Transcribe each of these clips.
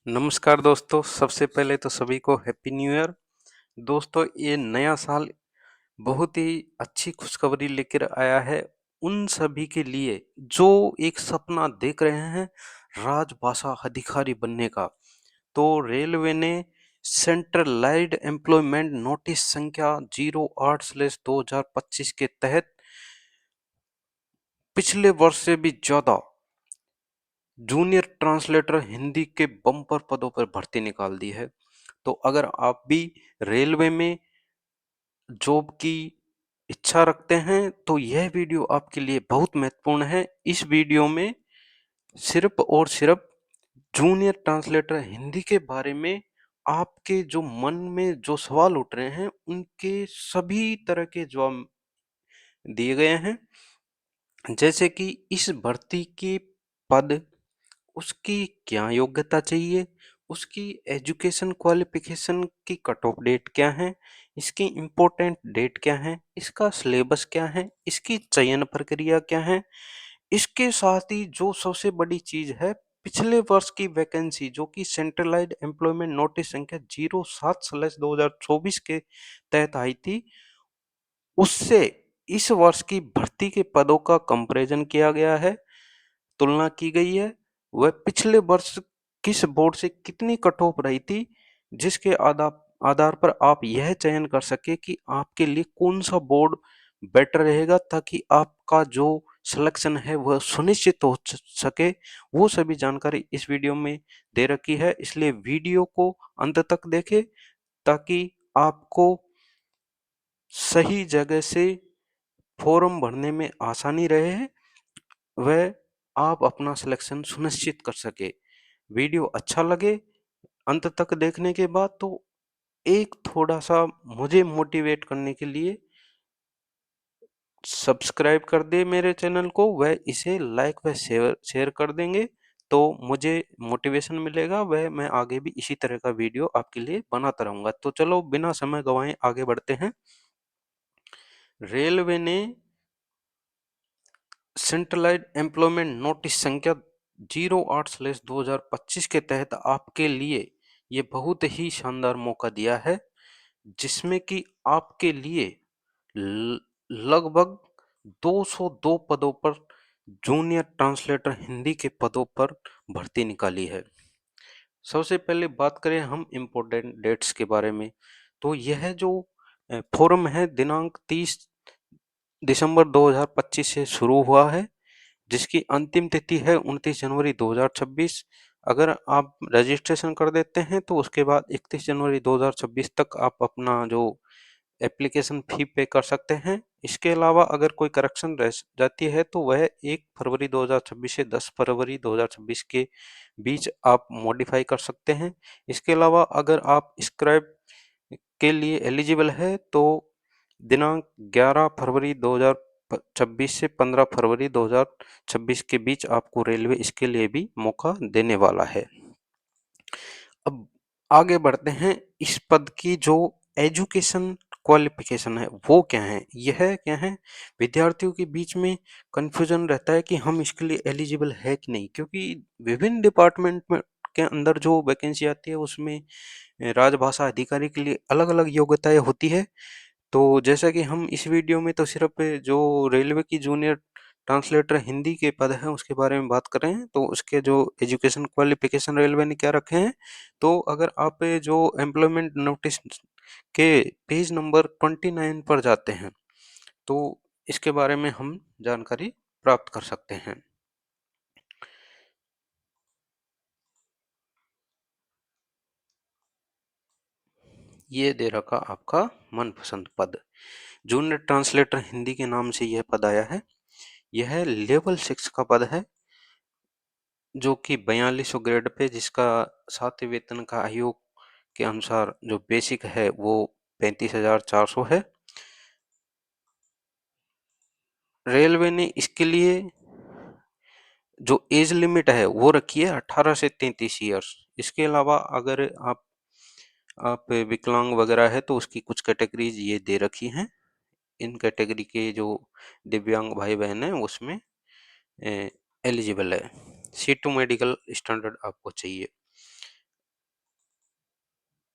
नमस्कार दोस्तों, सबसे पहले तो सभी को हैप्पी न्यू ईयर। दोस्तों, ये नया साल बहुत ही अच्छी खुशखबरी लेकर आया है उन सभी के लिए जो एक सपना देख रहे हैं राजभाषा अधिकारी बनने का। तो रेलवे ने सेंट्रलाइज्ड एम्प्लॉयमेंट नोटिस संख्या 08/2025 के तहत पिछले वर्ष से भी ज्यादा जूनियर ट्रांसलेटर हिंदी के बम्पर पदों पर भर्ती निकाल दी है। तो अगर आप भी रेलवे में जॉब की इच्छा रखते हैं तो यह वीडियो आपके लिए बहुत महत्वपूर्ण है। इस वीडियो में सिर्फ और सिर्फ जूनियर ट्रांसलेटर हिंदी के बारे में आपके जो मन में जो सवाल उठ रहे हैं उनके सभी तरह के जवाब दिए गए हैं। जैसे कि इस भर्ती के पद, उसकी क्या योग्यता चाहिए, उसकी एजुकेशन क्वालिफिकेशन की कट ऑफ डेट क्या है, इसकी इम्पोर्टेंट डेट क्या है, इसका सिलेबस क्या है, इसकी चयन प्रक्रिया क्या है। इसके साथ ही जो सबसे बड़ी चीज है, पिछले वर्ष की वैकेंसी जो कि सेंट्रलाइज्ड एम्प्लॉयमेंट नोटिस संख्या 07/2024 के तहत आई थी, उससे इस वर्ष की भर्ती के पदों का कंपैरिजन किया गया है, तुलना की गई है। वह पिछले वर्ष किस बोर्ड से कितनी कट ऑफ रही थी, जिसके आधार आधार पर आप यह चयन कर सके कि आपके लिए कौन सा बोर्ड बेटर रहेगा, ताकि आपका जो सिलेक्शन है वह सुनिश्चित हो सके। वो सभी जानकारी इस वीडियो में दे रखी है, इसलिए वीडियो को अंत तक देखें ताकि आपको सही जगह से फॉर्म भरने में आसानी रहे, वह आप अपना सिलेक्शन सुनिश्चित कर सके। वीडियो अच्छा लगे अंत तक देखने के बाद तो एक थोड़ा सा मुझे मोटिवेट करने के लिए सब्सक्राइब कर दे मेरे चैनल को, वह इसे लाइक व शेयर शेयर कर देंगे तो मुझे मोटिवेशन मिलेगा, वह मैं आगे भी इसी तरह का वीडियो आपके लिए बनाता रहूंगा। तो चलो बिना समय गवाए आगे बढ़ते हैं। रेलवे ने सेंट्रलाइज्ड एम्प्लॉयमेंट नोटिस संख्या 08/2025 के तहत आपके लिए ये बहुत ही शानदार मौका दिया है, जिसमें कि आपके लिए लगभग 202 पदों पर जूनियर ट्रांसलेटर हिंदी के पदों पर भर्ती निकाली है। सबसे पहले बात करें हम इम्पोर्टेंट डेट्स के बारे में, तो यह जो फोरम है दिनांक 30 दिसंबर 2025 से शुरू हुआ है, जिसकी अंतिम तिथि है 29 जनवरी 2026। अगर आप रजिस्ट्रेशन कर देते हैं तो उसके बाद 31 जनवरी 2026 तक आप अपना जो एप्लीकेशन फी पे कर सकते हैं। इसके अलावा अगर कोई करेक्शन रह जाती है तो वह 1 फरवरी 2026 से 10 फरवरी 2026 के बीच आप मॉडिफाई कर सकते हैं। इसके अलावा अगर आप स्क्राइब के लिए एलिजिबल है तो दिनांक 11 फरवरी 2026 से 15 फरवरी 2026 के बीच आपको रेलवे इसके लिए भी मौका देने वाला है। अब आगे बढ़ते हैं, इस पद की जो एजुकेशन क्वालिफिकेशन है वो क्या है, यह क्या है। विद्यार्थियों के बीच में कंफ्यूजन रहता है कि हम इसके लिए एलिजिबल है कि नहीं, क्योंकि विभिन्न डिपार्टमेंट में के अंदर जो वैकेंसी आती है उसमें राजभाषा अधिकारी के लिए अलग अलग योग्यताएं होती है। तो जैसा कि हम इस वीडियो में तो सिर्फ जो रेलवे की जूनियर ट्रांसलेटर हिंदी के पद हैं उसके बारे में बात कर रहे हैं, तो उसके जो एजुकेशन क्वालिफिकेशन रेलवे ने क्या रखे हैं। तो अगर आप जो एम्प्लॉयमेंट नोटिस के पेज नंबर 29 पर जाते हैं तो इसके बारे में हम जानकारी प्राप्त कर सकते हैं। ये दे रखा आपका मनपसंद पद, जूनियर ट्रांसलेटर हिंदी के नाम से यह पद आया है। यह लेवल 6 का पद है जो कि 4200 ग्रेड पे, जिसका सातवें वेतन का आयोग के अनुसार जो बेसिक है वो 35,400 है। रेलवे ने इसके लिए जो एज लिमिट है वो रखी है 18 से 33 ईयर्स। इसके अलावा अगर आप विकलांग वगैरह है तो उसकी कुछ कैटेगरीज ये दे रखी हैं। इन कैटेगरी के जो दिव्यांग भाई बहन हैं उसमें एलिजिबल है। C2 मेडिकल स्टैंडर्ड आपको चाहिए।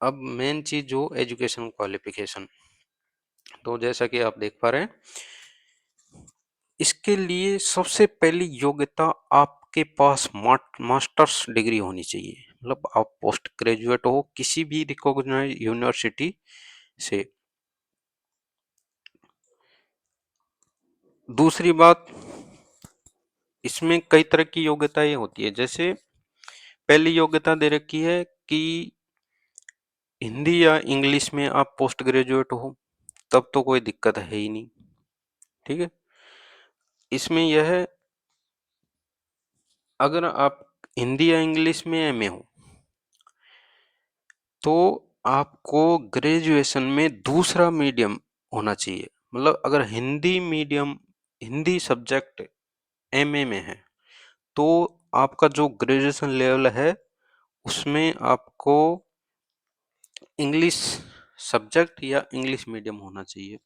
अब मेन चीज जो एजुकेशन क्वालिफिकेशन, तो जैसा कि आप देख पा रहे हैं, इसके लिए सबसे पहली योग्यता आपके पास मास्टर्स डिग्री होनी चाहिए, मतलब आप पोस्ट ग्रेजुएट हो किसी भी रिकॉग्नाइज्ड यूनिवर्सिटी से। दूसरी बात, इसमें कई तरह की योग्यताएं होती है। जैसे पहली योग्यता दे रखी है कि हिंदी या इंग्लिश में आप पोस्ट ग्रेजुएट हो, तब तो कोई दिक्कत है ही नहीं। ठीक है, इसमें यह है, अगर आप हिंदी या इंग्लिश में एमए हो तो आपको ग्रेजुएशन में दूसरा मीडियम होना चाहिए। मतलब अगर Hindi medium, Hindi subject MA में है, तो आपका जो ग्रेजुएशन लेवल है उसमें आपको इंग्लिश सब्जेक्ट या इंग्लिश मीडियम होना चाहिए।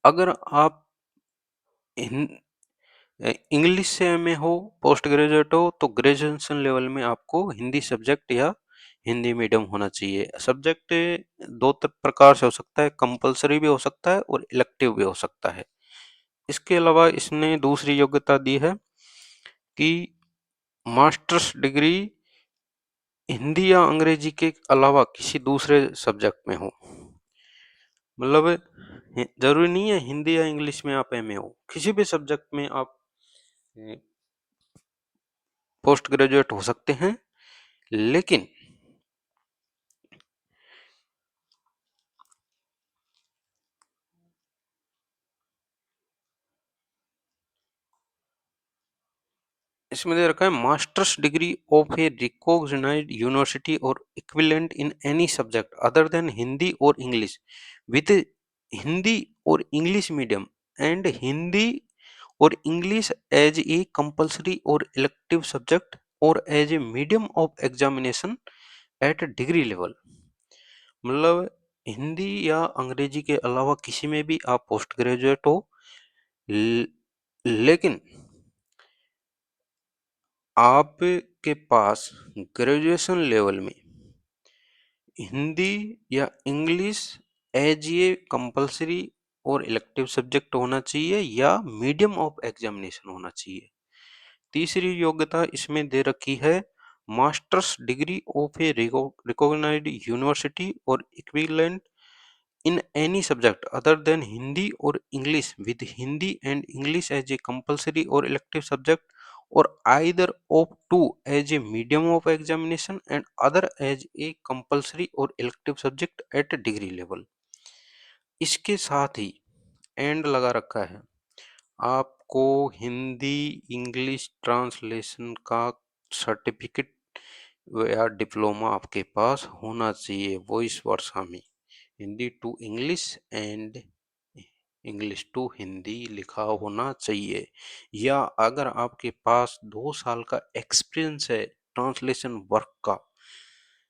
अगर आप इंग्लिश से एमए हो, पोस्ट ग्रेजुएट हो, तो ग्रेजुएशन लेवल में आपको हिंदी सब्जेक्ट या हिंदी मीडियम होना चाहिए। सब्जेक्ट दो प्रकार से हो सकता है, कंपलसरी भी हो सकता है और इलेक्टिव भी हो सकता है। इसके अलावा इसने दूसरी योग्यता दी है कि मास्टर्स डिग्री हिंदी या अंग्रेजी के अलावा किसी दूसरे सब्जेक्ट में हो। मतलब जरूरी नहीं है हिंदी या इंग्लिश में आप एमए हो, किसी भी सब्जेक्ट में आप पोस्ट ग्रेजुएट हो सकते हैं। लेकिन इसमें दे रखा है master's degree of a recognised university और equivalent in any subject other than Hindi और इंग्लिश विद हिंदी और इंग्लिश मीडियम एंड हिंदी और इंग्लिश एज ए कंपल्सरी और इलेक्टिव सब्जेक्ट और as a medium of examination at degree level. मतलब हिंदी या अंग्रेजी के अलावा किसी में भी आप पोस्ट ग्रेजुएट हो, लेकिन आपके पास ग्रेजुएशन लेवल में हिंदी या इंग्लिश एज ए कंपलसरी और इलेक्टिव सब्जेक्ट होना चाहिए या मीडियम ऑफ एग्जामिनेशन होना चाहिए। तीसरी योग्यता इसमें दे रखी है master's degree of a recognised university और equivalent in any subject other than Hindi or English with Hindi and English as a compulsory or elective subject or either of two as a medium of examination and other as a compulsory or elective subject at degree level। इसके साथ ही and लगा रखा है, आपको Hindi English translation का certificate या diploma आपके पास होना चाहिए, वॉइस वर्सा में Hindi to English and English to Hindi लिखा होना चाहिए। या अगर आपके पास 2 साल का एक्सपीरियंस है ट्रांसलेशन वर्क का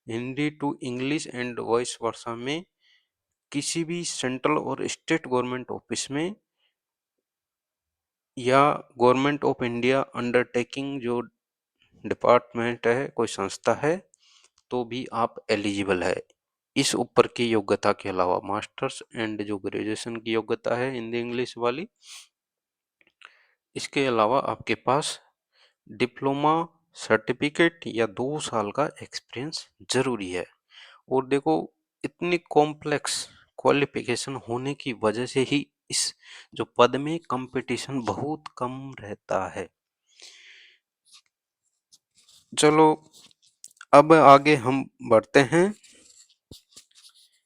Hindi to English and vice versa में किसी भी सेंट्रल और स्टेट गवर्नमेंट ऑफिस में या गवर्नमेंट ऑफ इंडिया अंडरटेकिंग जो डिपार्टमेंट है, कोई संस्था है, तो भी आप एलिजिबल है। इस ऊपर की योग्यता के अलावा मास्टर्स एंड जो ग्रेजुएशन की योग्यता है हिंदी इंग्लिश वाली, इसके अलावा आपके पास डिप्लोमा सर्टिफिकेट या 2 साल का एक्सपीरियंस जरूरी है। और देखो, इतनी कॉम्प्लेक्स क्वालिफिकेशन होने की वजह से ही इस जो पद में कंपटीशन बहुत कम रहता है। चलो अब आगे हम बढ़ते हैं,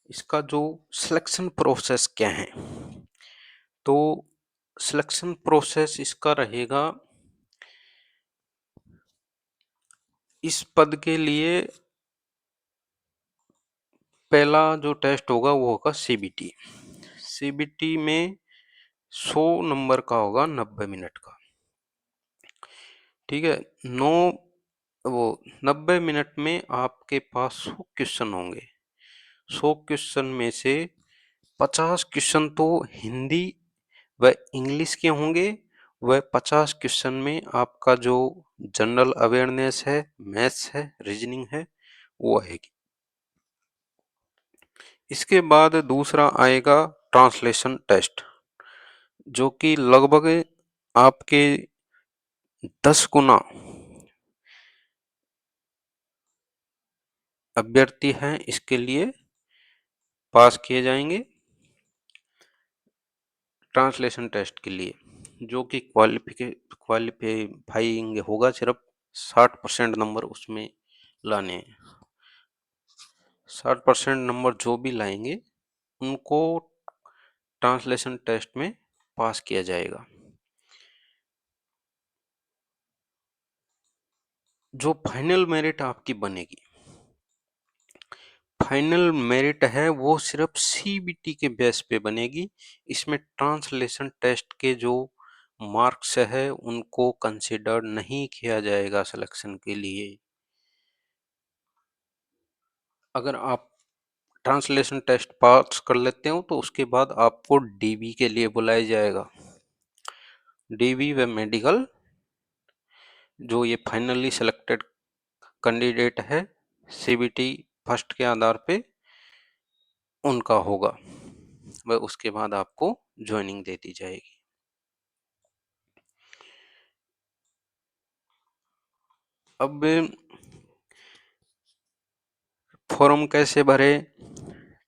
इसका जो सिलेक्शन प्रोसेस क्या है। तो सिलेक्शन प्रोसेस इसका रहेगा, इस पद के लिए पहला जो टेस्ट होगा वो होगा सीबीटी। सीबीटी में 100 नंबर का होगा, 90 मिनट का। ठीक है, नो वो 90 मिनट में आपके पास 100 क्वेश्चन होंगे। 100 क्वेश्चन में से 50 क्वेश्चन तो हिंदी व इंग्लिश के होंगे, वह 50 क्वेश्चन में आपका जो जनरल अवेयरनेस है, मैथ्स है, रीजनिंग है, वो आएगी। इसके बाद दूसरा आएगा ट्रांसलेशन टेस्ट, जो कि लगभग आपके 10 गुना अभ्यर्थी हैं इसके लिए पास किए जाएंगे ट्रांसलेशन टेस्ट के लिए, जो कि क्वालिफाइंग होगा, सिर्फ 60% नंबर उसमें लाने हैं। 60% नंबर जो भी लाएंगे उनको ट्रांसलेशन टेस्ट में पास किया जाएगा। जो फाइनल मेरिट आपकी बनेगी, फाइनल मेरिट है वो सिर्फ सीबीटी के बेस पे बनेगी। इसमें ट्रांसलेशन टेस्ट के जो मार्क्स है उनको कंसिडर नहीं किया जाएगा सिलेक्शन के लिए। अगर आप ट्रांसलेशन टेस्ट पास कर लेते हो तो उसके बाद आपको डीबी के लिए बुलाया जाएगा। डीबी व मेडिकल, जो ये फाइनली सिलेक्टेड कैंडिडेट है सीबीटी फर्स्ट के आधार पे, उनका होगा, वह उसके बाद आपको ज्वाइनिंग दे दी जाएगी। अब फॉर्म कैसे भरे,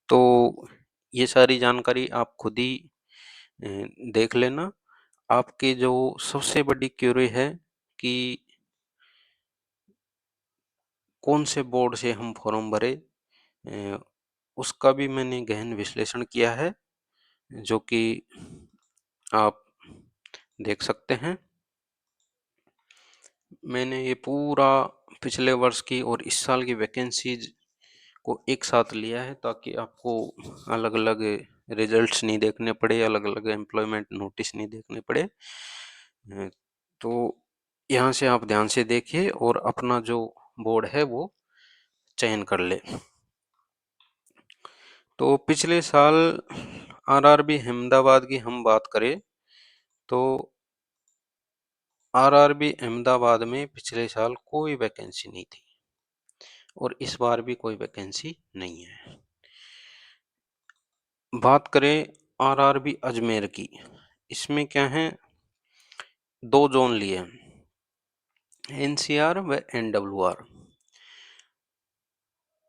तो ये सारी जानकारी आप खुद ही देख लेना। आपकी जो सबसे बड़ी क्वेरी है कि कौन से बोर्ड से हम फॉर्म भरे, उसका भी मैंने गहन विश्लेषण किया है, जो कि आप देख सकते हैं। मैंने ये पूरा पिछले वर्ष की और इस साल की वैकेंसीज को एक साथ लिया है, ताकि आपको अलग अलग रिजल्ट्स नहीं देखने पड़े, अलग अलग एम्प्लॉयमेंट नोटिस नहीं देखने पड़े। तो यहाँ से आप ध्यान से देखिए और अपना जो बोर्ड है वो चयन कर ले। तो पिछले साल आरआरबी अहमदाबाद की हम बात करें तो आरआरबी अहमदाबाद में पिछले साल कोई वैकेंसी नहीं थी और इस बार भी कोई वैकेंसी नहीं है। बात करें आरआरबी अजमेर की, इसमें क्या है, 2 जोन लिए हैं, एनसीआर व एनडब्ल्यूआर।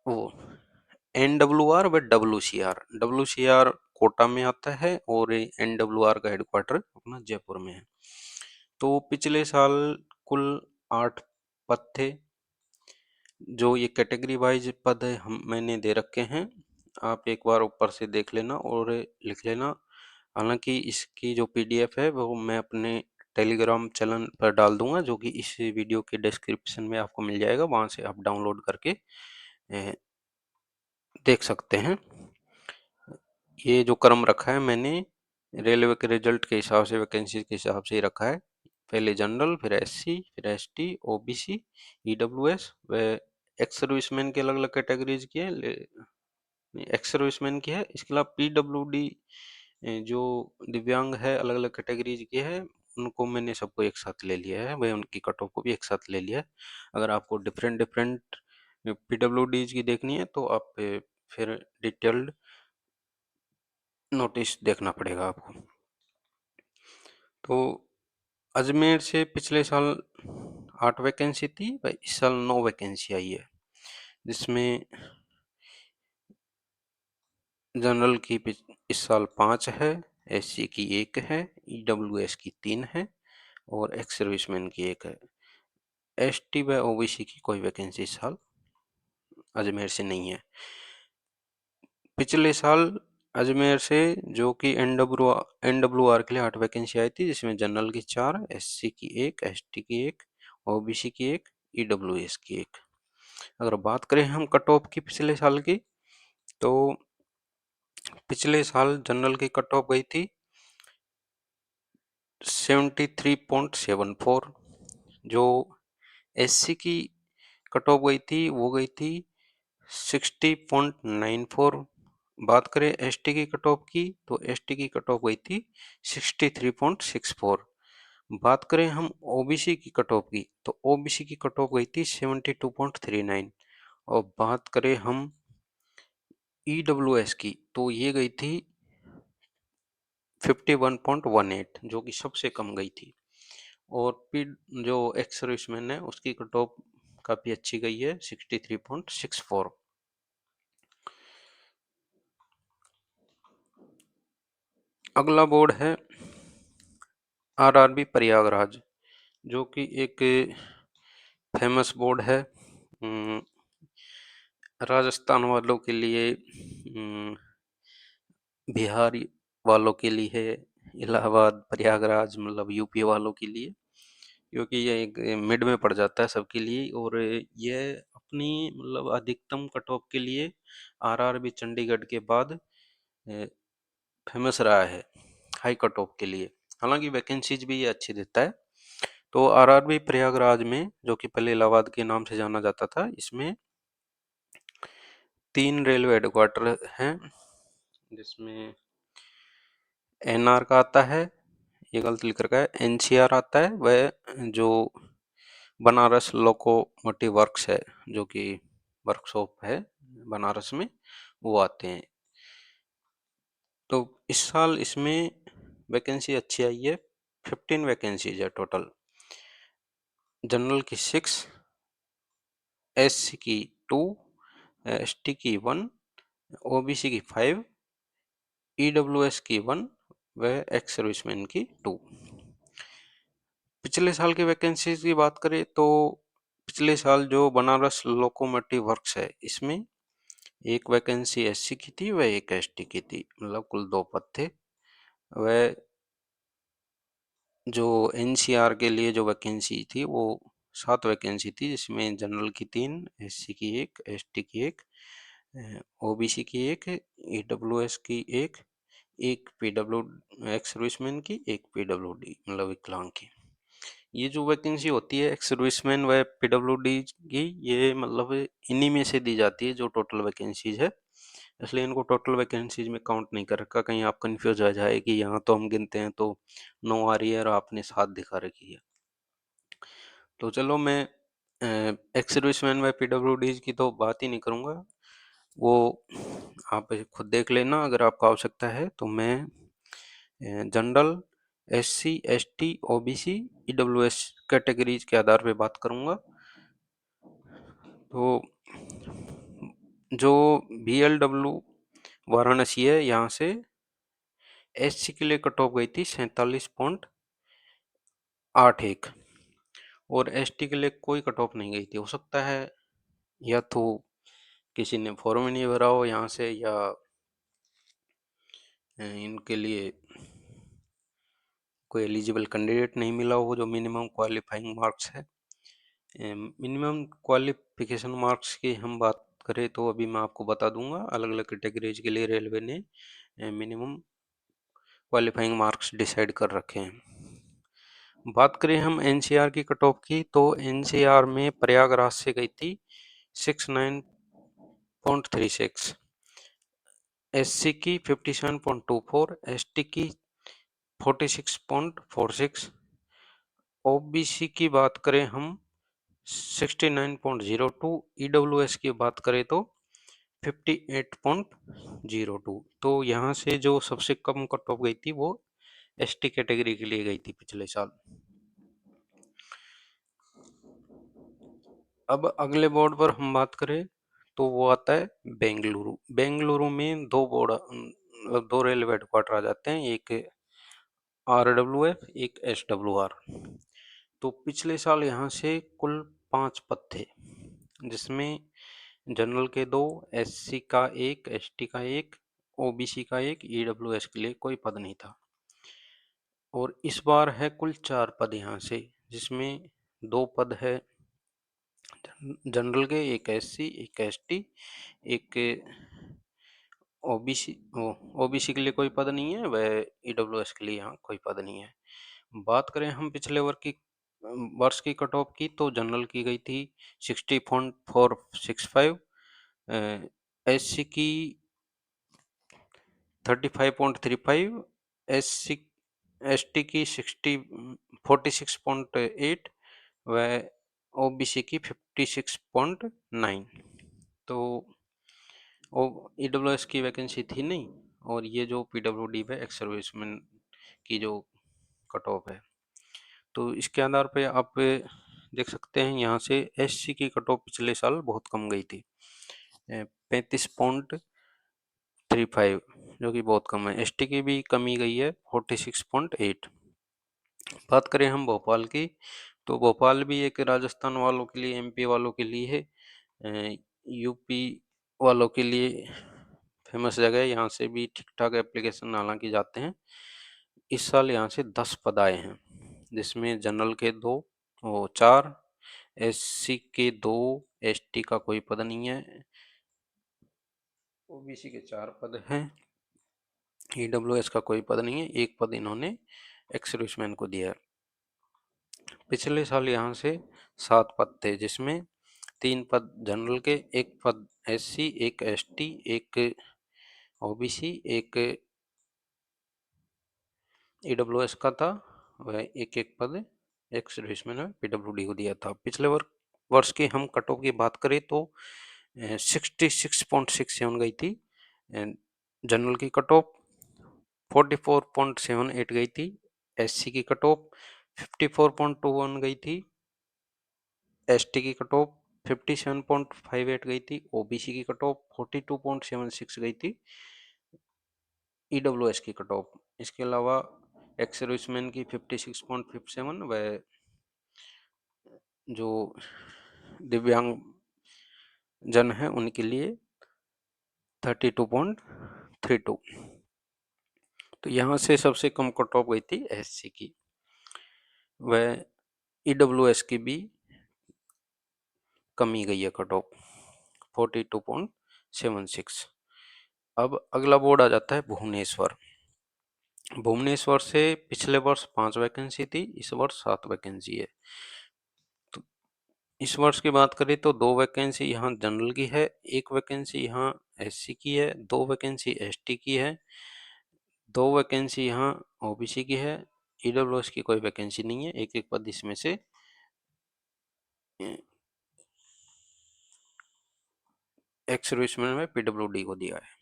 वो एनडब्ल्यूआर व डब्ल्यूसीआर, डब्ल्यूसीआर कोटा में आता है और एनडब्ल्यूआर का हेडक्वार्टर अपना जयपुर में है। तो पिछले साल कुल 8 पद थे, जो ये कैटेगरी वाइज पद मैंने दे रखे हैं। आप एक बार ऊपर से देख लेना और लिख लेना। हालांकि इसकी जो पीडीएफ है वो मैं अपने टेलीग्राम चैनल पर डाल दूंगा, जो कि इस वीडियो के डिस्क्रिप्शन में आपको मिल जाएगा, वहां से आप डाउनलोड करके देख सकते हैं। ये जो क्रम रखा है मैंने रेलवे के रिजल्ट के हिसाब से, वैकेंसी के हिसाब से ही रखा है। पहले जनरल, फिर एससी, फिर एसटी, ओबीसी, ईडब्ल्यूएस व एक्स सर्विसमैन की अलग अलग कैटेगरीज की है, एक्स सर्विसमैन की है। इसके अलावा पीडब्ल्यूडी जो दिव्यांग है अलग अलग कैटेगरीज की है, उनको मैंने सबको एक साथ ले लिया है, वह उनकी कट ऑफ को भी एक साथ ले लिया है। अगर आपको डिफरेंट डिफरेंट पीडब्ल्यूडीज की देखनी है तो आप फिर डिटेल्ड नोटिस देखना पड़ेगा आपको। तो अजमेर से पिछले साल 8 वैकेंसी थी, इस साल 9 वैकेंसी आई है, जिसमें जनरल की इस साल 5 है, एससी की 1 है, ईडब्ल्यूएस की 3 है और एक्स सर्विसमैन की 1 है। एसटी व ओबीसी की कोई वैकेंसी इस साल अजमेर से नहीं है। पिछले साल अजमेर से जो कि एनडब्ल्यूआर के लिए 8 वैकेंसी आई थी, जिसमें जनरल की 4, एससी की 1, एसटी की 1, ओबीसी की 1, ईडब्ल्यूएस की 1। अगर बात करें हम कट ऑफ की पिछले साल की, तो पिछले साल जनरल की कट ऑफ गई थी 73.74, जो एससी की कट ऑफ गई थी वो गई थी 60.94। बात करें एसटी की कट ऑफ की तो एसटी की कट ऑफ गई थी 63.64। बात करें हम ओबीसी की कट ऑफ की तो ओबीसी की कट ऑफ गई थी 72.39। और बात करें हम ईडब्ल्यूएस की तो ये गई थी 51.18, जो कि सबसे कम गई थी। और पी जो एक्स सर्विसमैन है उसकी कट ऑफ काफ़ी अच्छी गई है, 63.64। अगला बोर्ड है आरआरबी प्रयागराज, जो कि एक फेमस बोर्ड है राजस्थान वालों के लिए, बिहार वालों के लिए, इलाहाबाद प्रयागराज मतलब यूपी वालों के लिए, क्योंकि ये एक मिड में पड़ जाता है सबके लिए। और ये अपनी मतलब अधिकतम कट ऑफ के लिए आरआरबी चंडीगढ़ के बाद फेमस रहा है, हाई कट ऑफ के लिए। हालांकि वैकेंसीज भी ये अच्छी देता है। तो आरआरबी प्रयागराज में, जो कि पहले इलाहाबाद के नाम से जाना जाता था, इसमें 3 रेलवे हेडक्वार्टर हैं, जिसमें एनआर का आता है, ये गलत लिख रखा है, एनसीआर आता है, वह जो बनारस लोकोमोटिव वर्क्स है, जो कि वर्कशॉप है बनारस में, वो आते हैं। तो इस साल इसमें वैकेंसी अच्छी आई है, 15 वैकेंसीज है टोटल। जनरल की 6, एससी की 2, एसटी की 1, ओबीसी की 5, ईडब्ल्यूएस की 1 व एक्स सर्विसमैन की 2। पिछले साल की वैकेंसीज की बात करें तो पिछले साल जो बनारस लोकोमोटिव वर्क्स है, इसमें एक वैकेंसी एससी की थी व एक एसटी की थी, मतलब कुल 2 पद थे। वह जो एनसीआर के लिए जो वैकेंसी थी वो 7 वैकेंसी थी, जिसमें जनरल की 3, एससी की 1, एसटी की 1, ओबीसी की 1, ईडब्ल्यूएस की 1, एक पीडब्ल्यू एक्स सर्विसमैन की, एक पीडब्ल्यूडी मतलब विकलांग की। ये जो वैकेंसी होती है एक्स सर्विसमैन व पीडब्ल्यूडी की, ये मतलब इन्हीं में से दी जाती है जो टोटल वैकेंसीज है, इसलिए इनको टोटल वैकेंसीज में काउंट नहीं कर रखा। कहीं आप कंफ्यूज हो जाए कि यहाँ तो हम गिनते हैं तो 9 आ रही है और आपने 7 दिखा रखी है। तो चलो मैं एक्स सर्विसमैन व पीडब्ल्यूडी की तो बात ही नहीं करूँगा, वो आप खुद देख लेना अगर आपको आवश्यकता है। तो मैं general, SC, ST, OBC, EWS categories के आधार पे बात करूँगा। तो जो बीएलडब्ल्यू वाराणसी है, यहाँ से एससी के लिए कट ऑफ गई थी 47.81, और एसटी के लिए कोई कट ऑफ नहीं गई थी। हो सकता है या तो किसी ने फॉर्म ही नहीं भरा हो यहाँ से, या इनके लिए कोई एलिजिबल कैंडिडेट नहीं मिला हो जो मिनिमम क्वालिफाइंग मार्क्स है। मिनिमम क्वालिफिकेशन मार्क्स की हम बात करें तो अभी मैं आपको बता दूंगा, अलग अलग कैटेगरीज के लिए रेलवे ने मिनिमम क्वालिफाइंग मार्क्स डिसाइड कर रखे हैं। बात करें हम एनसीआर की कट ऑफ की, तो एनसीआर में प्रयागराज से गई थी 69.36, एससी की 57.24, एसटी की 46.46, ओबीसी की बात करें हम 69.02, ईडब्ल्यूएस की बात करें तो 58.02। तो यहाँ से जो सबसे कम कट ऑफ गई थी वो एसटी कैटेगरी के लिए गई थी पिछले साल। अब अगले बोर्ड पर हम बात करें तो वो आता है बेंगलुरु। बेंगलुरु में 2 बोर्ड मतलब 2 रेलवे हेडक्वार्टर आ जाते हैं, एक आरडब्ल्यूएफ, एक एसडब्ल्यूआर। तो पिछले साल यहाँ से कुल 5 पद थे, जिसमें जनरल के 2, एससी का 1, एसटी का 1, ओबीसी का 1, ईडब्ल्यूएस के लिए कोई पद नहीं था। और इस बार है कुल 4 पद यहाँ से, जिसमें 2 पद है जनरल के, एक एससी, एक एसटी, एक ओबीसी। ओबीसी के लिए कोई पद नहीं है, वह ईडब्ल्यूएस के लिए यहाँ कोई पद नहीं है। बात करें हम पिछले वर्ष की कट ऑफ की, तो जनरल की गई थी 60.465, एससी की 35.35, एससी एसटी की 46.8 व ओबीसी की 56.9। तो और ईडब्ल्यूएस की वैकेंसी थी नहीं, और ये जो पीडब्ल्यूडी है एक्स सर्विसमैन की जो कट ऑफ है, तो इसके आधार पे आप देख सकते हैं यहाँ से एससी की कट ऑफ पिछले साल बहुत कम गई थी, 35.35, जो कि बहुत कम है। एसटी की भी कमी गई है 46.8। बात करें हम भोपाल की, तो भोपाल भी एक राजस्थान वालों के लिए, एमपी वालों के लिए है, यूपी वालों के लिए फेमस जगह है। यहाँ से भी ठीक ठाक एप्लीकेशन हालांकि जाते हैं। इस साल यहाँ से 10 पद आए हैं, जिसमें जनरल के 2 और 4, एससी के 2, एसटी का कोई पद नहीं है, ओबीसी के 4 पद हैं, ईडब्ल्यूएस का कोई पद नहीं है, एक पद इन्होंने एक्स सर्विसमैन को दिया है। पिछले साल यहाँ से 7 पद थे, जिसमें 3 पद जनरल के, एक पद एससी, एक एसटी, एक ओबीसी, एक ईडब्ल्यूएस का था। वह एक एक पद एक्स सर्विसमैन में पीडब्ल्यूडी को दिया था। पिछले वर्ष की हम कट ऑफ की बात करें तो 66.67 गई थी जनरल की कट ऑफ, 44.78 गई थी एससी की कट ऑफ, 54.21 गई थी एसटी की कट ऑफ, 57.58 गई थी ओबीसी की कट ऑफ, 42.76 गई थी ईडब्ल्यूएस की कट ऑफ। इसके अलावा एक्स सर्विसमैन की 56.57 व जो दिव्यांग जन है उनके लिए 32.32। तो यहाँ से सबसे कम कट ऑफ गई थी एससी की, व ईडब्ल्यूएस की भी कमी गई है कट ऑफ 42.76। अब अगला बोर्ड आ जाता है भुवनेश्वर। भुवनेश्वर से पिछले वर्ष 5 वैकेंसी थी, इस वर्ष 7 वैकेंसी है। तो इस वर्ष की बात करें तो 2 वैकेंसी यहाँ जनरल की है, 1 वैकेंसी यहाँ एससी की है, 2 वैकेंसी एसटी की है, 2 वैकेंसी यहाँ ओबीसी की है, ईडब्ल्यूएस की कोई वैकेंसी नहीं है। एक एक पद इसमें से एक्स सर्विसमैन में पीडब्ल्यूडी को दिया है।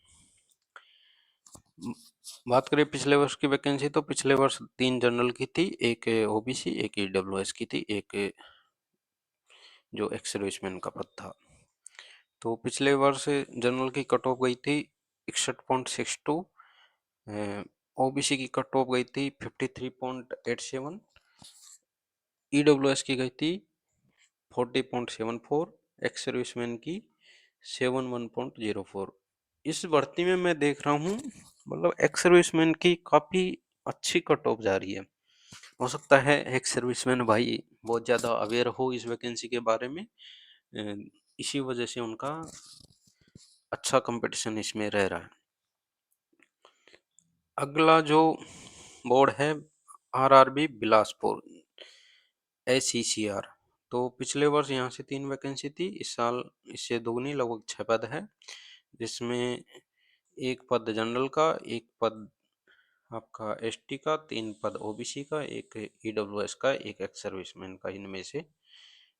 बात करें पिछले वर्ष की वैकेंसी, तो पिछले वर्ष 3 जनरल की थी, एक ओबीसी, एक ईडब्ल्यूएस की थी, एक जो एक्स सर्विसमैन का पद था। तो पिछले वर्ष जनरल की कट ऑफ गई थी 61.62, ओबीसी की कट ऑफ गई थी 53.87, ईडब्ल्यूएस की गई थी 40.74, एक्स सर्विसमैन की 71.04। इस भर्ती में मैं देख रहा हूँ मतलब एक्स सर्विसमैन की काफ़ी अच्छी कट ऑफ जा रही है। हो सकता है एक्स सर्विसमैन भाई बहुत ज़्यादा अवेयर हो इस वैकेंसी के बारे में, इसी वजह से उनका अच्छा कंपटीशन इसमें रह रहा है। अगला जो बोर्ड है आरआरबी बिलासपुर, एसीसीआर। तो पिछले वर्ष यहाँ से 3 वैकेंसी थी, इस साल इससे दोगुनी लगभग 6 पद है, जिसमें 1 पद जनरल का, 1 पद आपका एसटी का, 3 पद ओबीसी का, 1 ईडब्ल्यूएस का, 1 एक्स सर्विसमैन का, इनमें से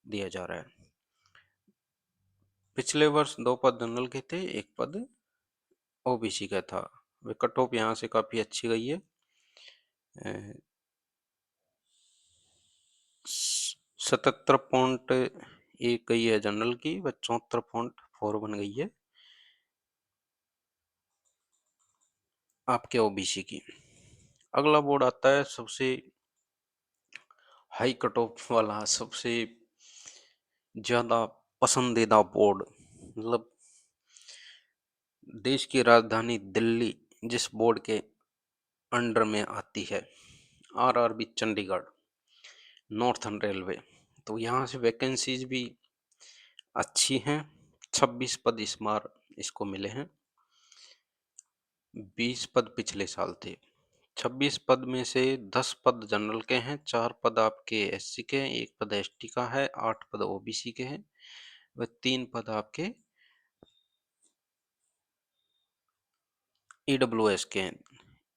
दिया जा रहा है। पिछले वर्ष 2 पद जनरल के थे, 1 पद ओबीसी का था। वे कट ऑफ यहाँ से काफ़ी अच्छी गई है, 77.1 गई है जनरल की, व 74.4 बन गई है आपके ओबीसी की। अगला बोर्ड आता है सबसे हाई कट ऑफ वाला, सबसे ज़्यादा पसंदीदा बोर्ड, मतलब देश की राजधानी दिल्ली जिस बोर्ड के अंडर में आती है, आरआरबी चंडीगढ़, नॉर्थर्न रेलवे। तो यहाँ से वैकेंसीज भी अच्छी हैं, 26 पद इस बार इसको मिले हैं, 20 पद पिछले साल थे। 26 पद में से 10 पद जनरल के हैं, 4 पद आपके एससी के हैं, 1 पद एसटी का है, 8 पद ओबीसी के हैं, व 3 पद आपके ईडब्ल्यूएस के हैं।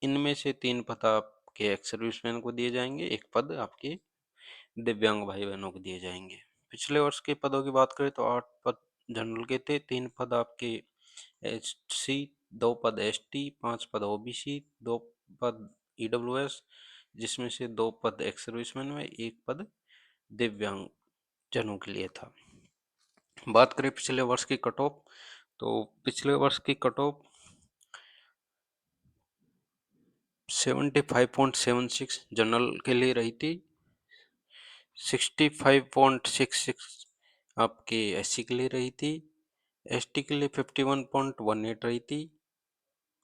इनमें से 3 पद आपके एक्स सर्विसमैन को दिए जाएंगे, 1 पद आपके दिव्यांग भाई बहनों को दिए जाएंगे। पिछले वर्ष के पदों की बात करें तो 8 पद जनरल के थे, 3 पद आपके एससी, 2 पद एसटी, 5 पद ओबीसी, 2 पद ईडब्ल्यूएस, जिसमें से 2 पद एक्स सर्विसमैन व 1 पद दिव्यांग जनों के लिए था। बात करें पिछले वर्ष की कट ऑफ, तो पिछले वर्ष की कट ऑफ 75.76 जनरल के लिए रही थी, 65.66 आपके एससी के लिए रही थी, एसटी के लिए 51.18 रही थी,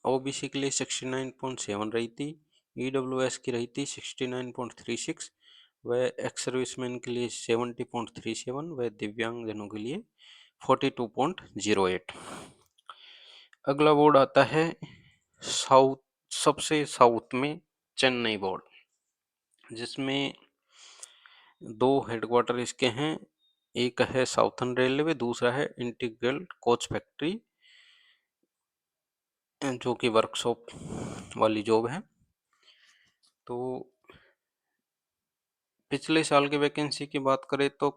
ओबीसी के लिए 69.7 रही थी, ईडब्ल्यूएस की रही थी 69.36 व एक्स सर्विसमैन के लिए 70.37 व दिव्यांग जनों के लिए 42.08। अगला बोर्ड आता है साउथ, सबसे साउथ में चेन्नई बोर्ड, जिसमें 2 हेडक्वार्टर इसके हैं, एक है साउथर्न रेलवे, दूसरा है इंटीग्रल कोच फैक्ट्री, जो कि वर्कशॉप वाली जॉब है। तो पिछले साल की वैकेंसी की बात करें तो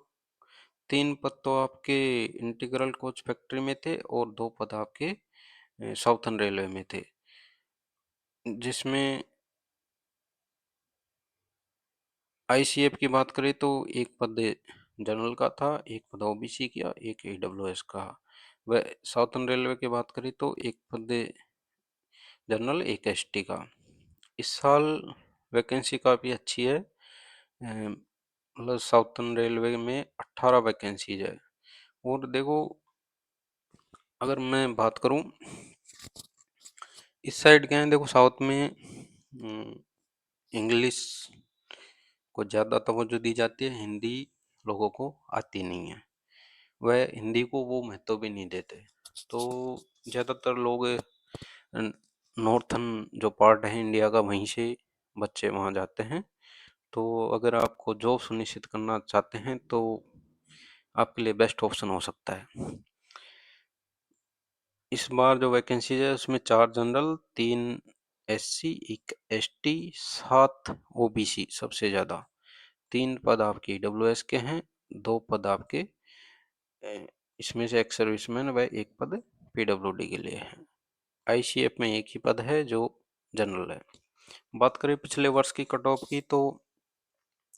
3 पद तो आपके इंटीग्रल कोच फैक्ट्री में थे और 2 पद आपके साउथर्न रेलवे में थे, जिसमें आईसीएफ की बात करें तो 1 पद जनरल का था, 1 पद ओबीसी का, 1 ईडब्ल्यूएस का। व साउथर्न रेलवे की बात करें तो 1 पद जनरल, 1 एसटी का। इस साल वैकेंसी काफ़ी अच्छी है, मतलब साउथर्न रेलवे में 18 वैकेंसीज है। और देखो, अगर मैं बात करूं इस साइड क्या है, देखो साउथ में इंग्लिश को ज़्यादा तवज्जो दी जाती है, हिंदी लोगों को आती नहीं है, वह हिंदी को वो महत्व भी नहीं देते। तो ज़्यादातर लोग नॉर्थन जो पार्ट है इंडिया का, वहीं से बच्चे वहाँ जाते हैं। तो अगर आपको जॉब सुनिश्चित करना चाहते हैं तो आपके लिए बेस्ट ऑप्शन हो सकता है। इस बार जो वैकेंसीज है उसमें 4 जनरल, 3 एससी, 1 एसटी, 7 ओबीसी सबसे ज़्यादा। 3 पद आपके ईडब्ल्यूएस के हैं, 2 पद आपके इसमें से एक्स सर्विसमैन व 1 पद पीडब्ल्यूडी के लिए है। आईसीएफ में 1 ही पद है जो जनरल है। बात करें पिछले वर्ष की कट ऑफ की, तो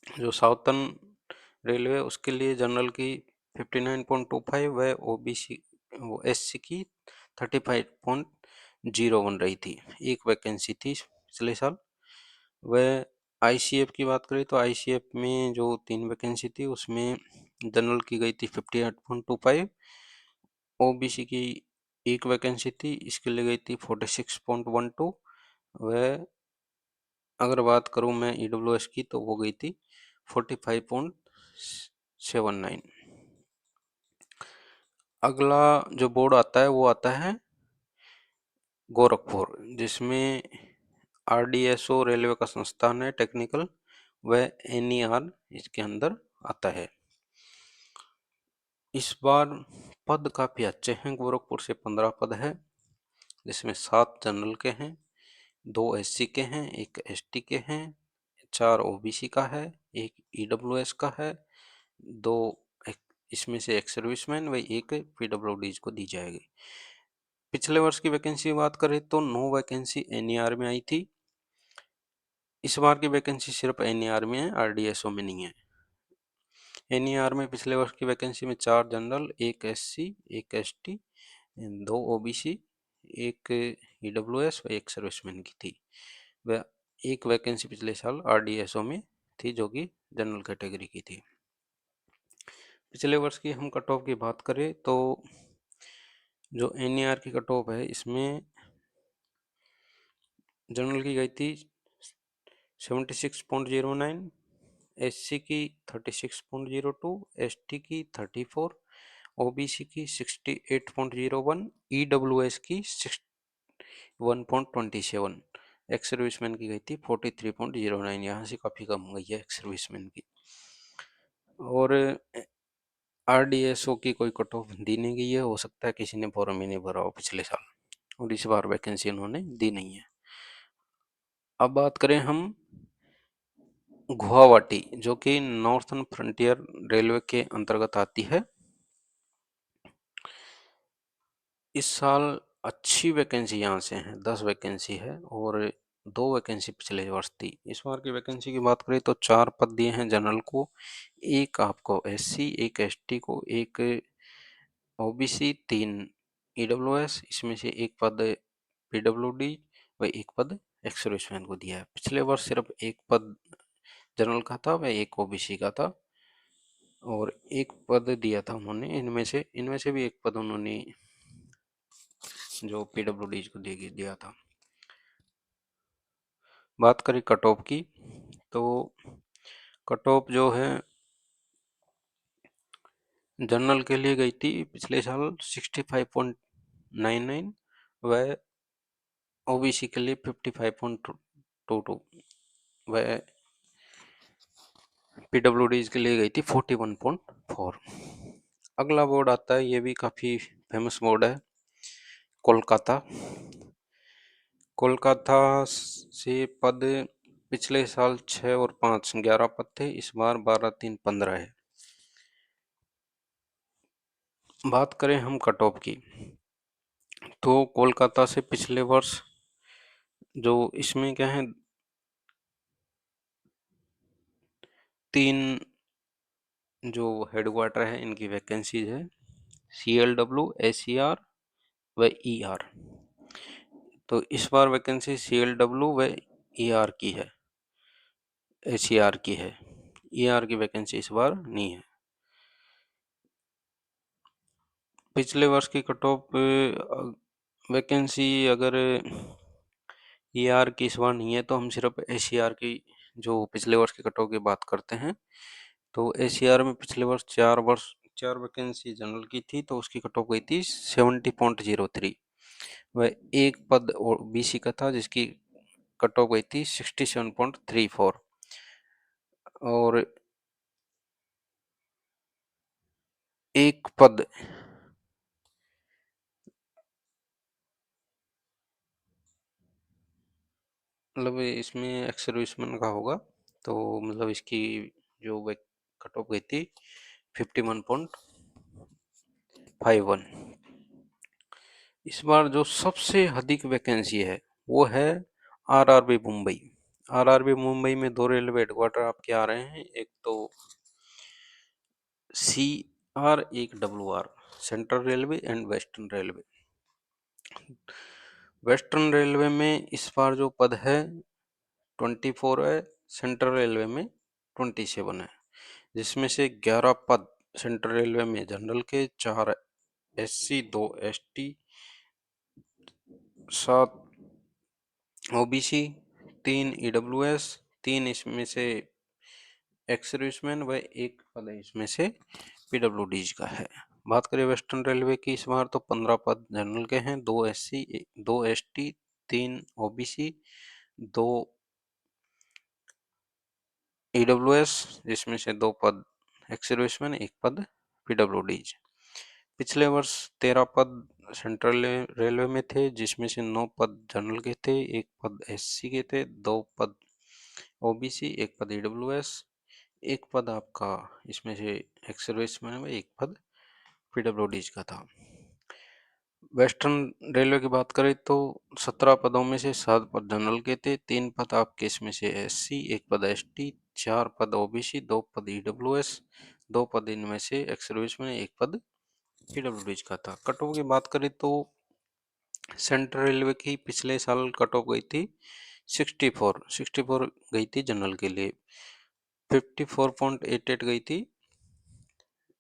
जो साउथर्न रेलवे उसके लिए जनरल की 59.25 व ओबीसी वो एससी की 35.01 रही थी। 1 वैकेंसी थी पिछले साल। व आईसीएफ की बात करें तो आईसीएफ में जो 3 वैकेंसी थी उसमें जनरल की गई थी 58.25, ओबीसी की 1 वैकेंसी थी, इसके लिए गई थी 46.12 व अगर बात करूं मैं ईडब्ल्यूएस की तो वो गई थी 45.79। अगला जो बोर्ड आता है वो आता है गोरखपुर, जिसमें आरडीएसओ रेलवे का संस्थान है टेक्निकल, व एनईआर इसके अंदर आता है। इस बार पद काफ़ी अच्छे हैं, गोरखपुर से 15 पद है, जिसमें 7 जनरल के हैं, 2 एससी के हैं, 1 एसटी के हैं, 4 ओबीसी का है, 1 ईडब्ल्यूएस का है, 2 इसमें से एक्स सर्विसमैन व 1 पीडब्ल्यूडीज को दी जाएगी। पिछले वर्ष की वैकेंसी की बात करें तो 9 वैकेंसी एनईआर में आई थी। इस बार की वैकेंसी सिर्फ एनईआर में है, आरडीएसओ में नहीं है। एनईआर में पिछले वर्ष की वैकेंसी में 4 general, 1 SC, 1 ST, 2 OBC, 1 EWS व 1 सर्विसमैन की थी। वह 1 वैकेंसी पिछले साल आरडीएसओ में थी जो कि जनरल कैटेगरी की थी। पिछले वर्ष की हम कट ऑफ की बात करें तो जो एनईआर की कट ऑफ है इसमें जनरल की गई थी 76.09, एससी की 36.02, एसटी की 34, ओबीसी की 68.01, ईडब्ल्यूएस की 61.27, एक्स सर्विसमैन की गई थी 43.09। यहाँ से काफ़ी कम हो गई है एक्स सर्विसमैन की। और आरडीएसओ की कोई कट ऑफ दी नहीं गई है, हो सकता है किसी ने फॉर्म ही नहीं भरा हो पिछले साल, और इस बार वैकेंसी उन्होंने दी नहीं है। अब बात करें हम गुवाहाटी, जो कि नॉर्थर्न फ्रंटियर रेलवे के अंतर्गत आती है। इस साल अच्छी वैकेंसी यहाँ से हैं, 10 वैकेंसी है और 2 वैकेंसी पिछले वर्ष थी। इस बार की वैकेंसी की बात करें तो 4 पद दिए हैं जनरल को, एक आपको एससी, एक एसटी को, एक ओबीसी, 3 ईडब्ल्यूएस, इसमें से एक पद पीडब्ल्यूडी व एक पद एक्स सर्विसमैन को दिया है। पिछले वर्ष सिर्फ एक पद जनरल का था व एक ओबीसी का था और एक पद दिया था उन्होंने, इनमें से भी एक पद उन्होंने जो पीडब्ल्यूडी को दिया था। बात करें कट ऑफ की तो कट ऑफ जो है जनरल के लिए गई थी पिछले साल 65.99 व ओबीसी के लिए 55.22 व पीडब्ल्यूडी के लिए गई थी 41.4। अगला बोर्ड आता है, ये भी काफ़ी फेमस बोर्ड है, कोलकाता। कोलकाता से पद पिछले साल 6 और 5 11 पद थे, इस बार 12 3 15 है। बात करें हम कट ऑफ की तो कोलकाता से पिछले वर्ष जो इसमें क्या है, 3 जो हेडक्वार्टर है इनकी वैकेंसीज है, CLW, ACR व ER। तो इस बार वैकेंसी CLW व ER की है, ACR की है, ER की वैकेंसी इस बार नहीं है। पिछले वर्ष की कट ऑफ वैकेंसी अगर ER की इस बार नहीं है तो हम सिर्फ ACR की जो पिछले वर्ष की कट ऑफ की बात करते हैं। तो ACR में पिछले वर्ष 4 वैकेंसी जनरल की थी तो उसकी कट ऑफ गई थी 70.03 व एक पद BC का था जिसकी कट ऑफ गई थी 67.34 और एक पद मतलब इसमें एक्स सर्विसमैन का होगा तो मतलब इसकी जो कट ऑफ गई थी 51.51। इस बार जो सबसे अधिक वैकेंसी है वो है आरआरबी मुंबई। आरआरबी मुंबई में 2 रेलवे हेडक्वार्टर आपके आ रहे हैं, एक तो CR, एक WR, central railway and western railway. Western railway में इस बार जो पद है 24 है, सेंट्रल रेलवे में 27 है, जिसमें से 11 पद सेंट्रल रेलवे में जनरल के, 4 SC, 2 ST, 7 OBC, 3 EWS, 3 इसमें से एक्स सर्विसमैन व एक पद इसमें से पीडब्ल्यूडीज का है। बात करें वेस्टर्न रेलवे की इस बार तो 15 पद जनरल के हैं, 2 SC, 2 ST, 3 OBC, 2 EWS जिसमें से 2 पद एक्स सर्विसमैन, एक पद पीडब्ल्यूडीज। पिछले वर्ष 13 पद सेंट्रल रेलवे में थे जिसमें से 9 पद जनरल के थे, एक पद SC के थे, 2 पद OBC, एक पद EWS, एक पद आपका इसमें से एक्स सर्विसमैन में, एक पद पीडब्ल्यूडीज का था। वेस्टर्न रेलवे की बात करें तो 17 पदों में से 7 पद जनरल के थे, 3 पद आपके इसमें से SC, एक पद ST, 4 पद OBC, 2 पद EWS, 2 पद इनमें से एक्स सर्विसमैन, एक पद पीडब्ल्यूडीज का था। कट ऑफ की बात करें तो सेंट्रल रेलवे की पिछले साल कट ऑफ गई थी 64 गई थी जनरल के लिए, 54.88 गई थी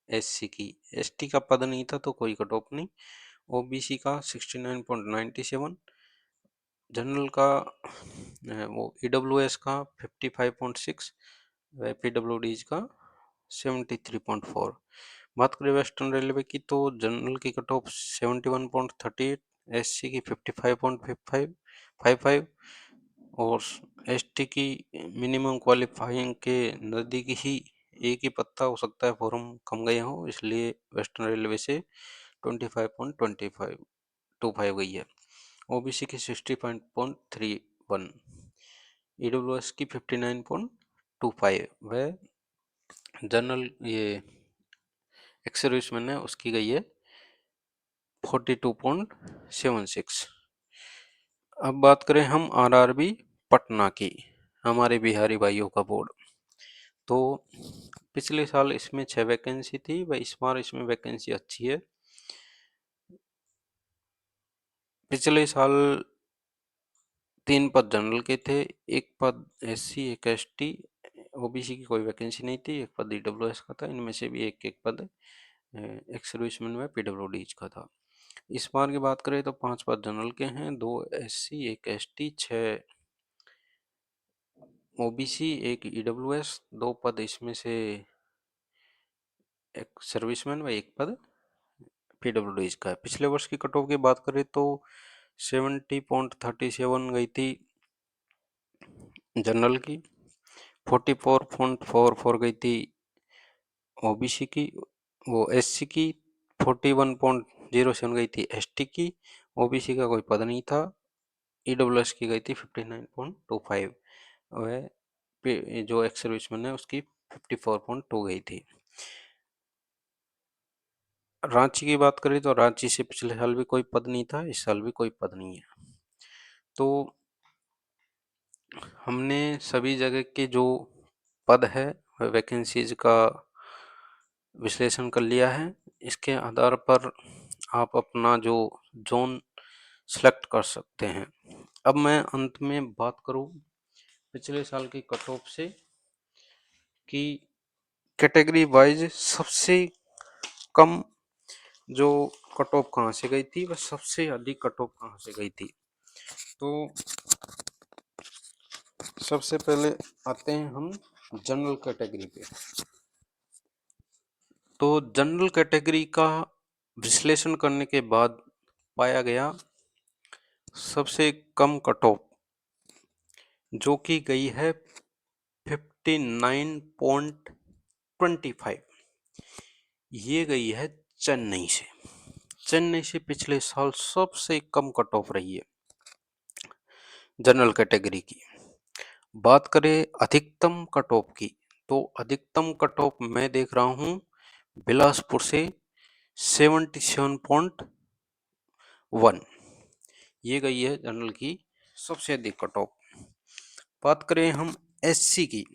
SC की, ST का पद नहीं था तो कोई कट ऑफ नहीं, OBC का 69.97, जनरल का वो EWS का 55.6 व PWDs का 73.4। बात करें वेस्टर्न रेलवे की तो जनरल की कट ऑफ 71.38, SC की 55.55 और ST की मिनिमम क्वालिफाइंग के नज़दीक ही एक ही पत्ता हो सकता है फॉर्म कम गए हो, इसलिए वेस्टर्न रेलवे से 25.25 गई है। OBC की 60.31, EWS की 59.25 व जनरल ये एक्स सर्विसमैन है उसकी गई है 42.69। 76। अब बात करें हम आरआरबी पटना की, हमारे बिहारी भाइयों का बोर्ड। तो पिछले साल इसमें 6 वैकेंसी थी, वह इस बार इसमें वैकेंसी अच्छी है। पिछले साल 3 पद जनरल के थे, एक पद एससी, एक एसटी, ओबीसी की कोई वैकेंसी नहीं थी, एक पद ईडब्ल्यूएस का था। इनमें से भी एक एक पद एक्स सर्विसमैन व पीडब्ल्यूडीज का था। इस बार की बात करें तो 5 पद जनरल के हैं, 2 एससी, एक एसटी, 6 ओबीसी, एक ईडब्ल्यूएस, 2 पद इसमें से एक सर्विसमैन व एक पद पीडब्ल्यूडीज का है। पिछले वर्ष की कट ऑफ की बात करें तो 70.37 गई थी जनरल की, 44.44 गई थी ओबीसी की, वो एससी की 41.07 गई थी, एसटी की, ओबीसी का कोई पद नहीं था, ईडब्ल्यूएस की गई थी 59.25, वह जो एक्स सर्विसमैन है उसकी 54.2 गई थी। रांची की बात करें तो रांची से पिछले साल भी कोई पद नहीं था, इस साल भी कोई पद नहीं है। तो हमने सभी जगह के जो पद है वैकेंसीज का विश्लेषण कर लिया है। इसके आधार पर आप अपना जो जोन सेलेक्ट कर सकते हैं। अब मैं अंत में बात करूं पिछले साल की कट ऑफ से कि कैटेगरी वाइज सबसे कम जो कट ऑफ कहाँ से गई थी व सबसे अधिक कट ऑफ कहाँ से गई थी। तो सबसे पहले आते हैं हम जनरल कैटेगरी पे। तो जनरल कैटेगरी का विश्लेषण करने के बाद पाया गया सबसे कम कट ऑफ जो कि गई है 59.25, ये गई है चेन्नई से। चेन्नई से पिछले साल सबसे कम कट ऑफ रही है जनरल कैटेगरी की। बात करें अधिकतम कट ऑफ की, तो अधिकतम कट ऑफ मैं देख रहा हूं बिलासपुर से 77.1, ये गई है जनरल की सबसे अधिक कट ऑफ। बात करें हम एससी की,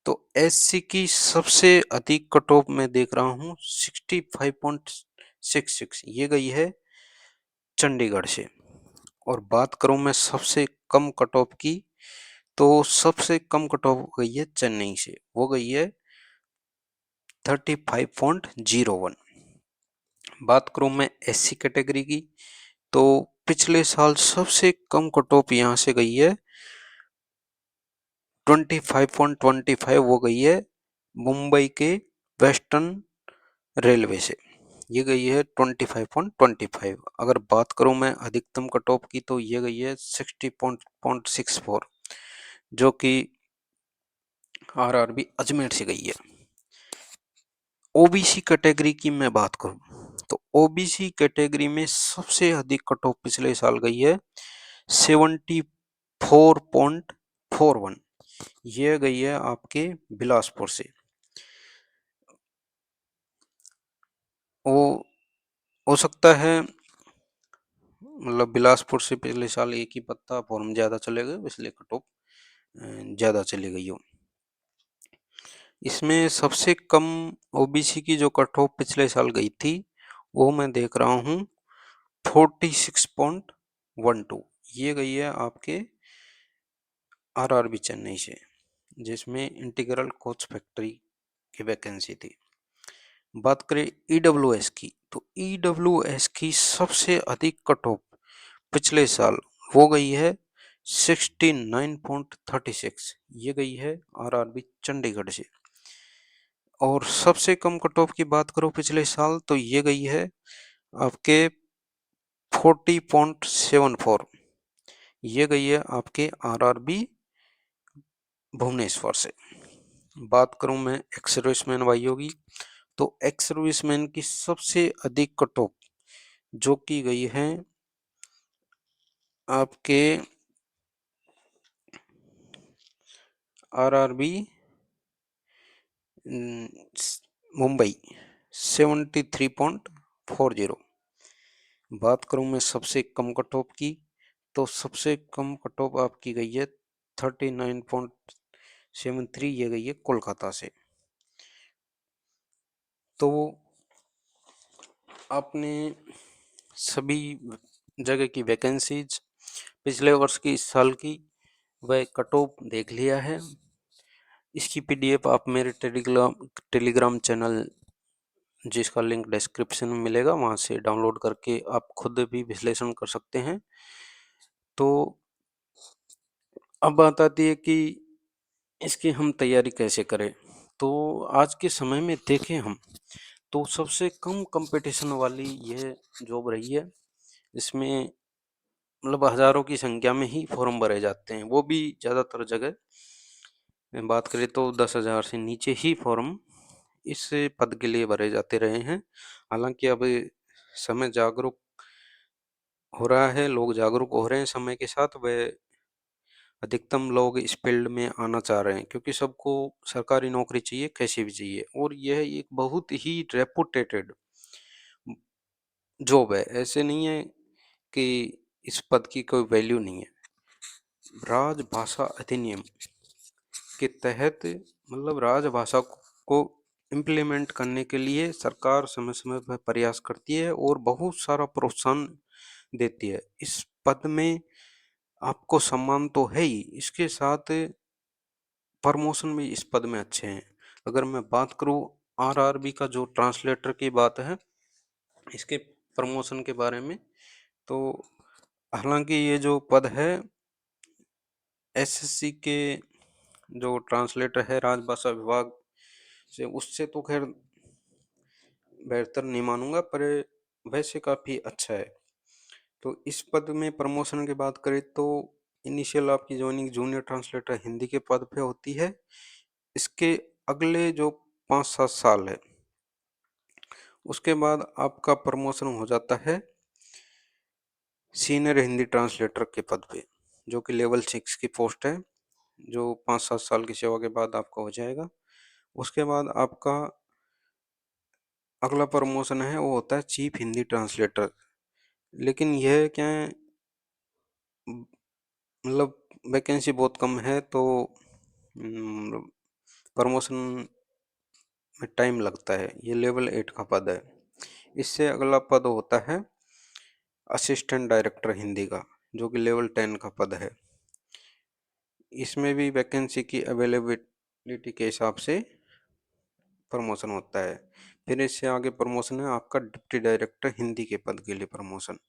तो एससी की सबसे अधिक कट ऑफ मैं देख रहा हूं 65.66, ये गई है चंडीगढ़ से। और बात करूं मैं सबसे कम कट ऑफ की, तो सबसे कम कट ऑफ गई है चेन्नई से, वो गई है 35.01। बात करूं मैं एससी कैटेगरी की, तो पिछले साल सबसे कम कट ऑफ यहां से गई है 25.25, वो गई है मुंबई के वेस्टर्न रेलवे से, ये गई है 25.25। अगर बात करूं मैं अधिकतम कट ऑफ की, तो ये गई है 60.64, जो कि आरआरबी अजमेर से गई है। ओबीसी कैटेगरी की मैं बात करूं, तो ओबीसी कैटेगरी में सबसे अधिक कट ऑफ पिछले साल गई है 74.41, ये गई है आपके बिलासपुर से। वो हो सकता है मतलब बिलासपुर से पिछले साल एक ही पत्ता फॉर्म ज़्यादा चले गए, इसलिए कट ऑफ ज़्यादा चली गई हो। इसमें सबसे कम ओबीसी की जो कट ऑफ पिछले साल गई थी, वो मैं देख रहा हूँ 46.12, ये गई है आपके आरआरबी चेन्नई से, जिसमें इंटीग्रल कोच फैक्ट्री की वैकेंसी थी। बात करें ईडब्ल्यूएस की, तो ईडब्ल्यूएस की सबसे अधिक कट ऑफ पिछले साल वो गई है 69.36, ये गई है आरआरबी चंडीगढ़ से। और सबसे कम कट ऑफ की बात करो पिछले साल, तो ये गई है आपके 40.74, ये गई है आपके आरआरबी भुवनेश्वर से। बात करूं मैं एक्स सर्विसमैन भाइयों की, तो एक्स सर्विसमैन की सबसे अधिक कट ऑफ जो की गई है आपके आरआरबी मुंबई 73.40, बात करूं मैं सबसे कम कट ऑफ की, तो सबसे कम कट ऑफ आपकी गई है 39.73, ये गई है कोलकाता से। तो आपने सभी जगह की वैकेंसीज पिछले वर्ष की, इस साल की, वह कट ऑफ देख लिया है। इसकी पीडीएफ आप मेरे टेलीग्राम चैनल, जिसका लिंक डिस्क्रिप्शन में मिलेगा, वहाँ से डाउनलोड करके आप खुद भी विश्लेषण कर सकते हैं। तो अब बात आती है कि इसकी हम तैयारी कैसे करें। तो आज के समय में देखें हम, तो सबसे कम कंपटीशन वाली यह जॉब रही है। इसमें मतलब हजारों की संख्या में ही फॉर्म भरे जाते हैं, वो भी ज़्यादातर जगह बात करें तो 10,000 से नीचे ही फॉर्म इस पद के लिए भरे जाते रहे हैं। हालांकि अब समय जागरूक हो रहा है, लोग जागरूक हो रहे हैं समय के साथ, वह अधिकतम लोग इस फील्ड में आना चाह रहे हैं, क्योंकि सबको सरकारी नौकरी चाहिए, कैसी भी चाहिए, और यह एक बहुत ही रेपुटेटेड जॉब है। ऐसे नहीं है कि इस पद की कोई वैल्यू नहीं है। राजभाषा अधिनियम के तहत मतलब राजभाषा को इम्प्लीमेंट करने के लिए सरकार समय समय पर प्रयास करती है और बहुत सारा प्रोत्साहन देती है। इस पद में आपको सम्मान तो है ही, इसके साथ प्रमोशन भी इस पद में अच्छे हैं। अगर मैं बात करूं आरआरबी का जो ट्रांसलेटर की बात है, इसके प्रमोशन के बारे में, तो हालांकि ये जो पद है एसएससी के जो ट्रांसलेटर है राजभाषा विभाग से, उससे तो खैर बेहतर नहीं मानूंगा, पर वैसे काफ़ी अच्छा है। तो इस पद में प्रमोशन की बात करें तो इनिशियल आपकी ज्वाइनिंग जूनियर ट्रांसलेटर हिंदी के पद पे होती है। इसके अगले जो 5-7 साल है, उसके बाद आपका प्रमोशन हो जाता है सीनियर हिंदी ट्रांसलेटर के पद पे, जो कि लेवल 6 की पोस्ट है, जो 5-7 साल की सेवा के बाद आपका हो जाएगा। उसके बाद आपका अगला प्रमोशन है, वो होता है चीफ हिंदी ट्रांसलेटर। लेकिन यह क्या है, मतलब वैकेंसी बहुत कम है, तो प्रमोशन में टाइम लगता है। ये लेवल 8 का पद है। इससे अगला पद होता है असिस्टेंट डायरेक्टर हिंदी का, जो कि लेवल 10 का पद है। इसमें भी वैकेंसी की अवेलेबिलिटी के हिसाब से प्रमोशन होता है। फिर इससे आगे प्रमोशन है आपका डिप्टी डायरेक्टर हिंदी के पद के लिए प्रमोशन।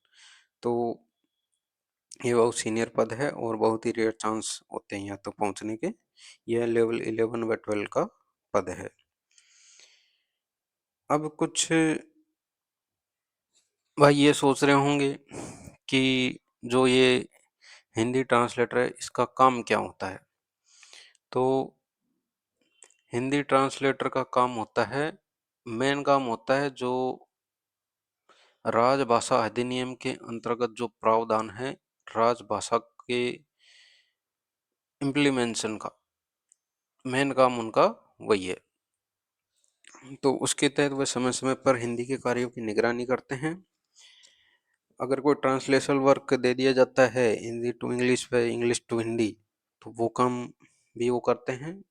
तो ये बहुत सीनियर पद है और बहुत ही रेयर चांस होते हैं यहाँ तक पहुँचने के। यह लेवल 11 व 12 का पद है। अब कुछ भाई ये सोच रहे होंगे कि जो ये हिंदी ट्रांसलेटर है, इसका काम क्या होता है। तो हिंदी ट्रांसलेटर का काम होता है, मेन काम होता है जो राजभाषा अधिनियम के अंतर्गत जो प्रावधान है राजभाषा के इम्प्लीमेंटेशन का, मेन काम उनका वही है। तो उसके तहत वह समय समय पर हिंदी के कार्यों की निगरानी करते हैं। अगर कोई ट्रांसलेशन वर्क दे दिया जाता है हिंदी टू इंग्लिश पे, इंग्लिश टू हिंदी, तो वो काम भी वो करते हैं।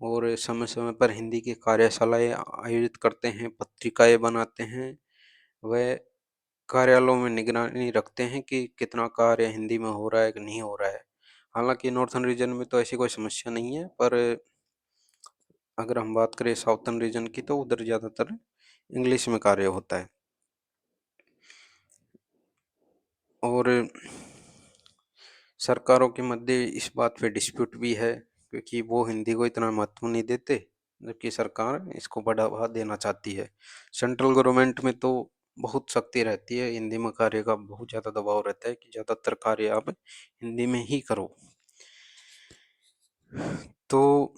और समय समय पर हिंदी की कार्यशालाएं आयोजित करते हैं, पत्रिकाएं बनाते हैं। वह कार्यालयों में निगरानी रखते हैं कि कितना कार्य हिंदी में हो रहा है कि नहीं हो रहा है। हालांकि नॉर्थन रीजन में तो ऐसी कोई समस्या नहीं है, पर अगर हम बात करें साउथर्न रीजन की, तो उधर ज़्यादातर इंग्लिश में कार्य होता है। और सरकारों के मध्य इस बात पे डिस्प्यूट भी है, क्योंकि वो हिंदी को इतना महत्व नहीं देते, जबकि सरकार इसको बढ़ावा देना चाहती है। सेंट्रल गवर्नमेंट में तो बहुत सख्ती रहती है, हिंदी में कार्य का बहुत ज़्यादा दबाव रहता है कि ज़्यादातर कार्य आप हिंदी में ही करो। तो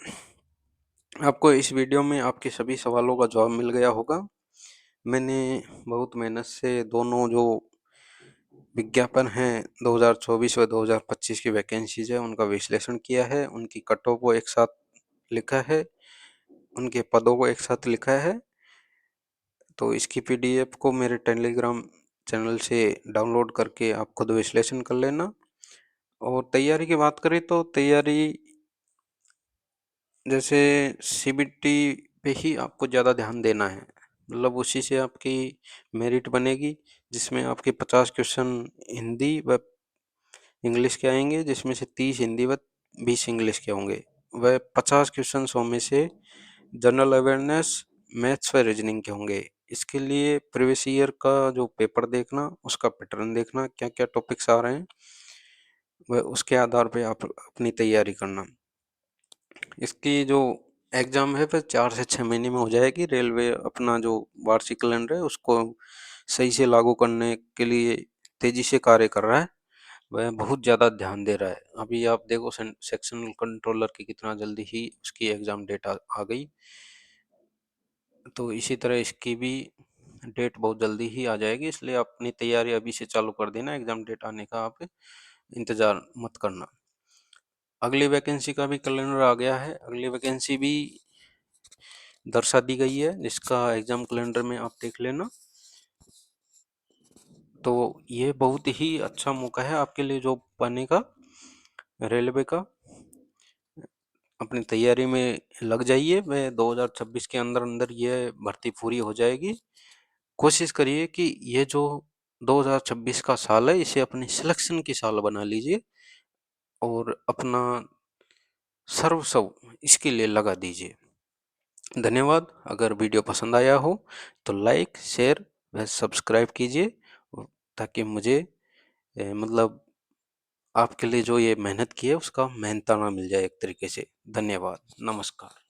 आपको इस वीडियो में आपके सभी सवालों का जवाब मिल गया होगा। मैंने बहुत मेहनत से दोनों जो विज्ञापन हैं 2024 व 2025 की वैकेंसीज है उनका विश्लेषण किया है, उनकी कटों को एक साथ लिखा है, उनके पदों को एक साथ लिखा है। तो इसकी पीडीएफ को मेरे टेलीग्राम चैनल से डाउनलोड करके आप खुद विश्लेषण कर लेना। और तैयारी की बात करें तो तैयारी जैसे सीबीटी पे ही आपको ज़्यादा ध्यान देना है, मतलब उसी से आपकी मेरिट बनेगी, जिसमें आपके 50 क्वेश्चन हिंदी व इंग्लिश के आएंगे, जिसमें से 30 हिंदी व 20 इंग्लिश के होंगे। वह 50 क्वेश्चन 100 में से जनरल अवेयरनेस, मैथ्स व रीजनिंग के होंगे। इसके लिए प्रीवियस ईयर का जो पेपर देखना, उसका पैटर्न देखना, क्या क्या टॉपिक्स आ रहे हैं, वह उसके आधार पे आप अपनी तैयारी करना। इसकी जो एग्ज़ाम है वह 4 से 6 महीने में हो जाएगी। रेलवे अपना जो वार्षिक कैलेंडर है उसको सही से लागू करने के लिए तेज़ी से कार्य कर रहा है, वह बहुत ज़्यादा ध्यान दे रहा है। अभी आप देखो सेक्शनल कंट्रोलर की कितना जल्दी ही उसकी एग्ज़ाम डेट आ गई, तो इसी तरह इसकी भी डेट बहुत जल्दी ही आ जाएगी, इसलिए आप अपनी तैयारी अभी से चालू कर देना, एग्ज़ाम डेट आने का आप इंतज़ार मत करना। अगली वैकेंसी का भी कैलेंडर आ गया है, अगली वैकेंसी भी दर्शा दी गई है, जिसका एग्ज़ाम कैलेंडर में आप देख लेना। तो ये बहुत ही अच्छा मौका है आपके लिए जॉब पाने का, रेलवे का। अपनी तैयारी में लग जाइए, वह 2026 के अंदर अंदर ये भर्ती पूरी हो जाएगी। कोशिश करिए कि ये जो 2026 का साल है इसे अपने सिलेक्शन की साल बना लीजिए और अपना सर्वस्व इसके लिए लगा दीजिए। धन्यवाद। अगर वीडियो पसंद आया हो तो लाइक, शेयर व सब्सक्राइब कीजिए, ताकि मुझे मतलब आपके लिए जो ये मेहनत की है उसका मेहनताना मिल जाए एक तरीके से। धन्यवाद। नमस्कार।